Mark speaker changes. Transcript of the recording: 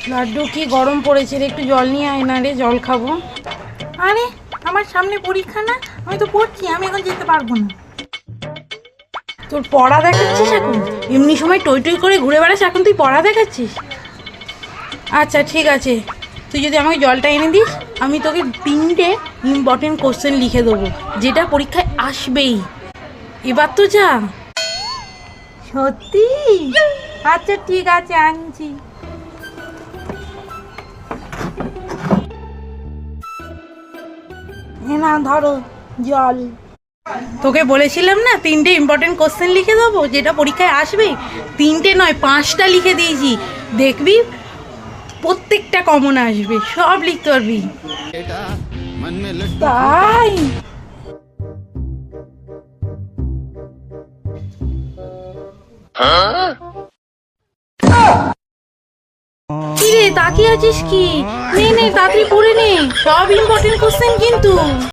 Speaker 1: লাড্ডু কি গরম পড়েছে রে, একটু জল নিয়ে আয় না রে, জল খাবো।
Speaker 2: আরে আমার সামনে পরীক্ষা না, আমি তো পড়ছি, আমি এখন যেতে পারবো না।
Speaker 1: তোর পড়া দেখাচ্ছিস এখন? এমনি সময় টই টই করে ঘুরে বেড়াস, এখন তুই পড়া দেখাচ্ছিস? আচ্ছা ঠিক আছে, তুই যদি আমাকে জলটা এনে দিস, আমি তোকে 3টে ইম্পর্টেন্ট কোশ্চেন লিখে দেবো, যেটা পরীক্ষায় আসবেই। এবার তো যা।
Speaker 2: সত্যি? আচ্ছা ঠিক আছে, আনছি।
Speaker 1: না ধরো জল। তোকে বলেছিলাম না 3টে ইম্পর্টেন্ট কোশ্চেন লিখে দেবো, যেটা পরীক্ষায় আসবে। 3টে নয়, 5টা লিখে দিয়েছি, দেখবি প্রত্যেকটা কমন আসবে, সব লিখতে পারবি। তাই কি রে, তাকিয়ে আছিস কি? নে নে, তাড়াতাড়ি পড়ে নে, সব ইম্পর্টেন্ট কোশ্চেন কিন্তু।